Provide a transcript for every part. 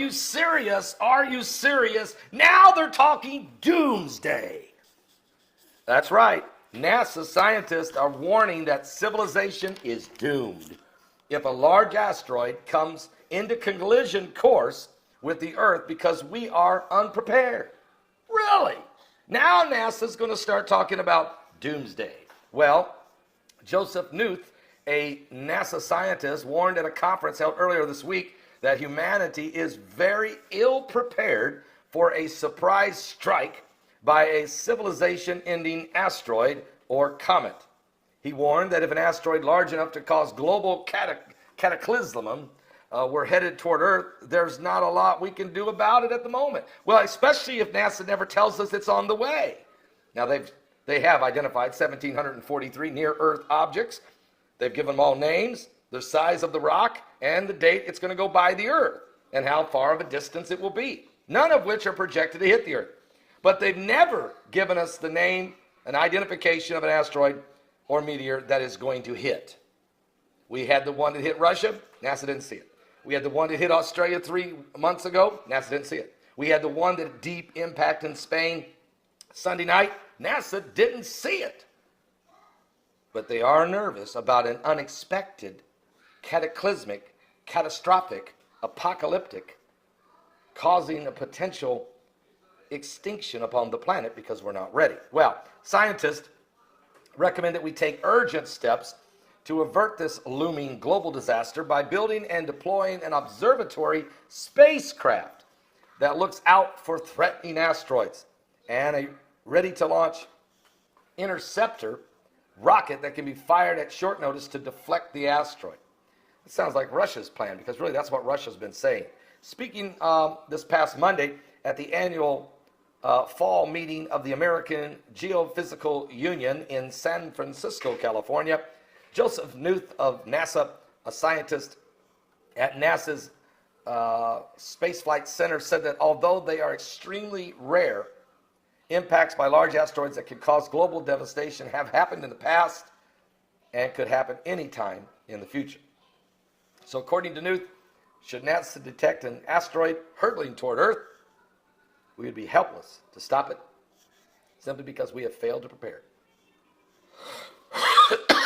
you serious? Are you serious? Now they're talking doomsday. That's right. NASA scientists are warning that civilization is doomed if a large asteroid comes into collision course with the Earth because we are unprepared. Really? Now NASA's going to start talking about doomsday. Well, Joseph Knuth, a NASA scientist, warned at a conference held earlier this week that humanity is very ill prepared for a surprise strike by a civilization-ending asteroid or comet. He warned that if an asteroid large enough to cause global cataclysm were headed toward Earth, there's not a lot we can do about it at the moment. Well, especially if NASA never tells us it's on the way. Now, they have identified 1,743 near-Earth objects. They've given them all names, the size of the rock, and the date it's going to go by the Earth, and how far of a distance it will be, none of which are projected to hit the Earth. But they've never given us the name, an identification of an asteroid or meteor that is going to hit. We had the one that hit Russia, NASA didn't see it. We had the one that hit Australia 3 months ago, NASA didn't see it. We had the one that deep impact in Spain Sunday night, NASA didn't see it. But they are nervous about an unexpected, cataclysmic, catastrophic, apocalyptic, causing a potential extinction upon the planet because we're not ready. Well, scientists recommend that we take urgent steps to avert this looming global disaster by building and deploying an observatory spacecraft that looks out for threatening asteroids and a ready-to-launch interceptor rocket that can be fired at short notice to deflect the asteroid. It sounds like Russia's plan, because really that's what Russia's been saying. Speaking this past Monday at the annual fall meeting of the American Geophysical Union in San Francisco, California, Joseph Knuth of NASA, a scientist at NASA's Spaceflight Center, said that although they are extremely rare, impacts by large asteroids that could cause global devastation have happened in the past and could happen anytime in the future. So according to Knuth, should NASA detect an asteroid hurtling toward Earth, we would be helpless to stop it simply because we have failed to prepare.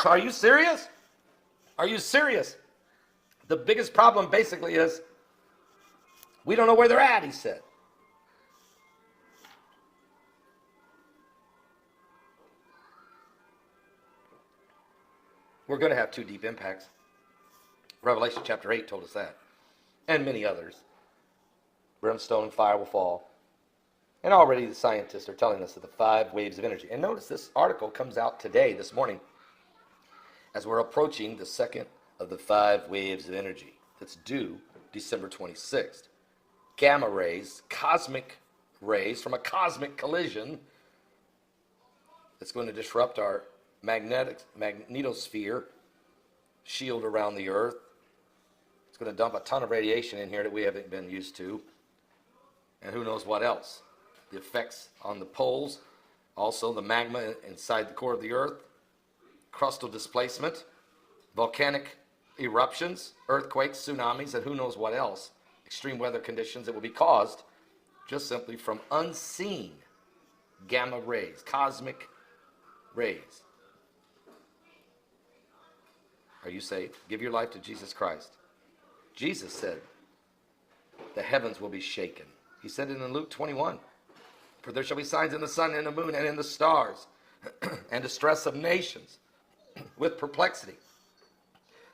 Are you serious? Are you serious? The biggest problem basically is we don't know where they're at, he said. We're going to have 2 deep impacts. Revelation chapter 8 told us that, and many others. Brimstone and fire will fall. And already the scientists are telling us that the 5 waves of energy. And notice this article comes out today, this morning, as we're approaching the second of the 5 waves of energy that's due December 26th. Gamma rays, cosmic rays from a cosmic collision that's going to disrupt our magnetosphere shield around the Earth. It's going to dump a ton of radiation in here that we haven't been used to. And who knows what else. The effects on the poles, also the magma inside the core of the Earth, crustal displacement, volcanic eruptions, earthquakes, tsunamis, and who knows what else. Extreme weather conditions that will be caused just simply from unseen gamma rays, cosmic rays. Are you saved? Give your life to Jesus Christ. Jesus said the heavens will be shaken. He said it in Luke 21. For there shall be signs in the sun and the moon and in the stars, and distress of nations with perplexity.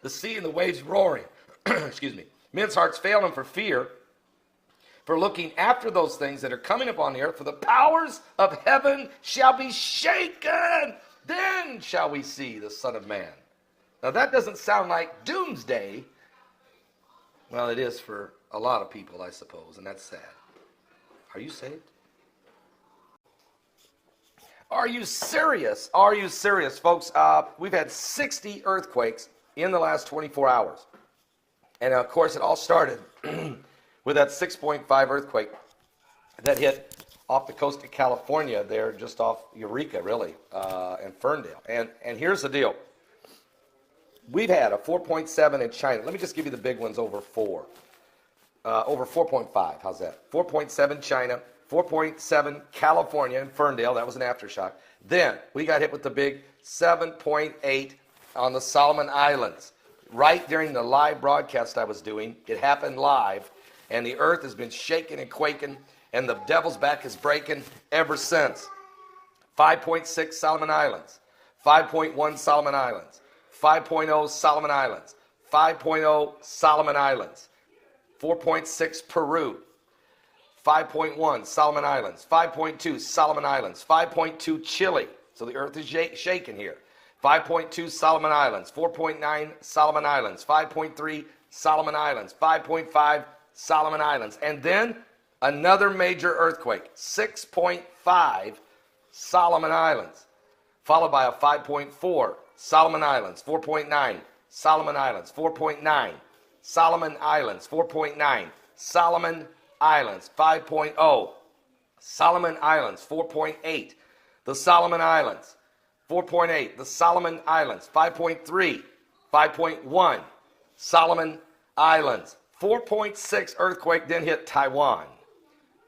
The sea and the waves roaring. Excuse me. Men's hearts fail them for fear, for looking after those things that are coming upon the earth, for the powers of heaven shall be shaken. Then shall we see the Son of Man. Now that doesn't sound like doomsday. Well, it is for a lot of people, I suppose, and that's sad. Are you saved? Are you serious? Are you serious, folks? We've had 60 earthquakes in the last 24 hours. And of course, it all started with that 6.5 earthquake that hit off the coast of California there, just off Eureka, really, and Ferndale. And here's the deal. We've had a 4.7 in China. Let me just give you the big ones over 4. over 4.5. How's that? 4.7 China, 4.7 California and Ferndale. That was an aftershock. Then we got hit with the big 7.8 on the Solomon Islands. Right during the live broadcast I was doing, it happened live, and the earth has been shaking and quaking, and the devil's back is breaking ever since. 5.6 Solomon Islands, 5.1 Solomon Islands, 5.0 Solomon Islands, 5.0 Solomon Islands, 4.6 Peru, 5.1 Solomon Islands, 5.2 Solomon Islands, 5.2 Chile. So the earth is shaking here. 5.2 Solomon Islands, 4.9 Solomon Islands, 5.3 Solomon Islands, 5.5 Solomon Islands, and then another major earthquake, 6.5 Solomon Islands, followed by a 5.4 Solomon Islands, 4.9 Solomon Islands, 4.9 Solomon Islands, 4.9 Solomon Islands, 5.0 Solomon Islands, 4.8 the Solomon Islands, 4.8 the Solomon Islands, 5.3, 5.1 Solomon Islands, 4.6 earthquake then hit Taiwan,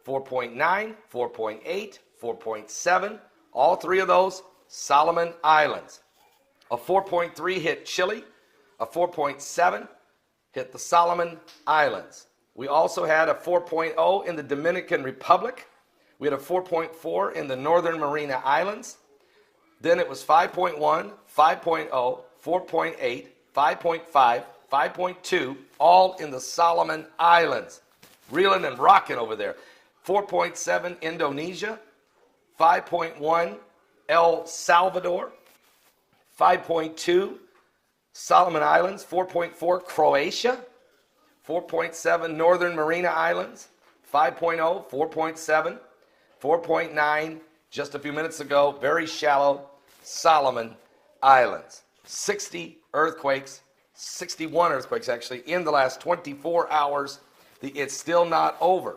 4.9, 4.8, 4.7, all three of those Solomon Islands. A 4.3 hit Chile, a 4.7 hit the Solomon Islands. We also had a 4.0 in the Dominican Republic. We had a 4.4 in the Northern Mariana Islands. Then it was 5.1, 5.0, 4.8, 5.5, 5.2, all in the Solomon Islands. Reeling and rocking over there. 4.7 Indonesia, 5.1 El Salvador, 5.2 Solomon Islands, 4.4 Croatia, 4.7 Northern Mariana Islands, 5.0, 4.7, 4.9 just a few minutes ago, very shallow Solomon Islands. 60 earthquakes, 61 earthquakes actually in the last 24 hours. It's still not over.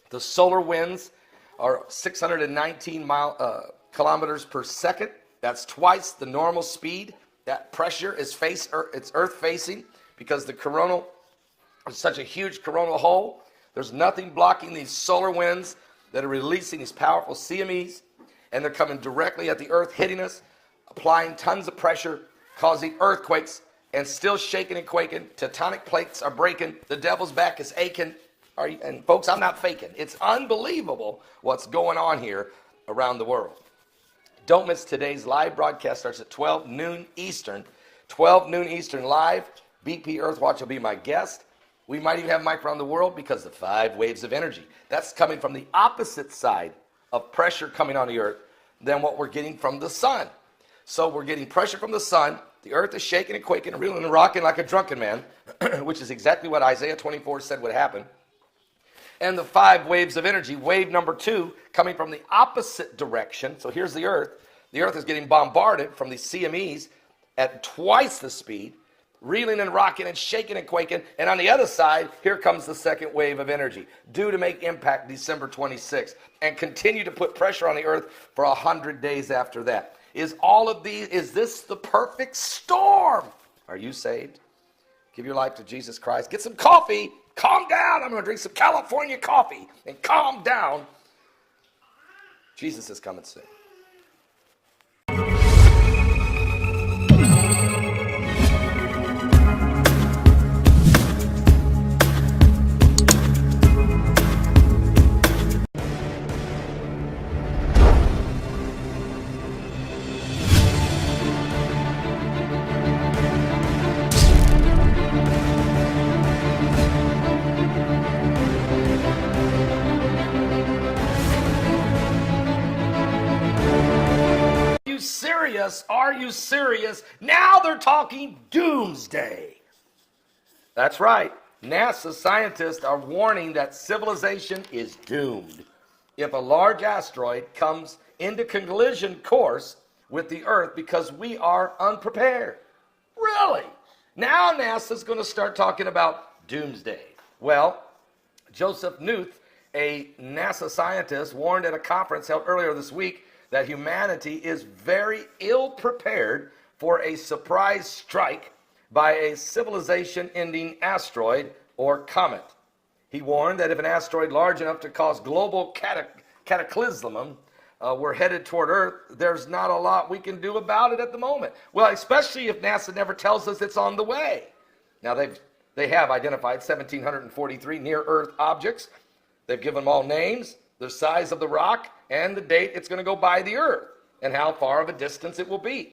The solar winds are 619 kilometers per second. That's twice the normal speed. That pressure is it's earth facing because the coronal is such a huge coronal hole. There's nothing blocking these solar winds that are releasing these powerful CMEs, and they're coming directly at the earth, hitting us, applying tons of pressure, causing earthquakes, and still shaking and quaking. Tectonic plates are breaking. The devil's back is aching. And folks, I'm not faking. It's unbelievable what's going on here around the world. Don't miss today's live broadcast. Starts at 12 noon Eastern. 12 noon Eastern live. BP Earthwatch will be my guest. We might even have Mike around the world because the 5 waves of energy. That's coming from the opposite side of pressure coming on the earth than what we're getting from the sun. So we're getting pressure from the sun. The earth is shaking and quaking and reeling and rocking like a drunken man, which is exactly what Isaiah 24 said would happen. And the 5 waves of energy, wave number 2, coming from the opposite direction. So here's the earth. The earth is getting bombarded from the CMEs at twice the speed, reeling and rocking and shaking and quaking. And on the other side, here comes the second wave of energy, due to make impact December 26th and continue to put pressure on the earth for 100 days after that. Is this the perfect storm? Are you saved? Give your life to Jesus Christ. Get some coffee. Calm down. I'm going to drink some California coffee and calm down. Jesus is coming soon. Are you serious? Now they're talking doomsday. That's right. NASA scientists are warning that civilization is doomed if a large asteroid comes into collision course with the Earth because we are unprepared. Really? Now NASA's going to start talking about doomsday. Well, Joseph Knuth, a NASA scientist, warned at a conference held earlier this week that humanity is very ill prepared for a surprise strike by a civilization-ending asteroid or comet. He warned that if an asteroid large enough to cause global cataclysm were headed toward Earth, there's not a lot we can do about it at the moment. Well, especially if NASA never tells us it's on the way. Now, they have identified 1,743 near-Earth objects. They've given them all names, the size of the rock, and the date it's going to go by the Earth, and how far of a distance it will be.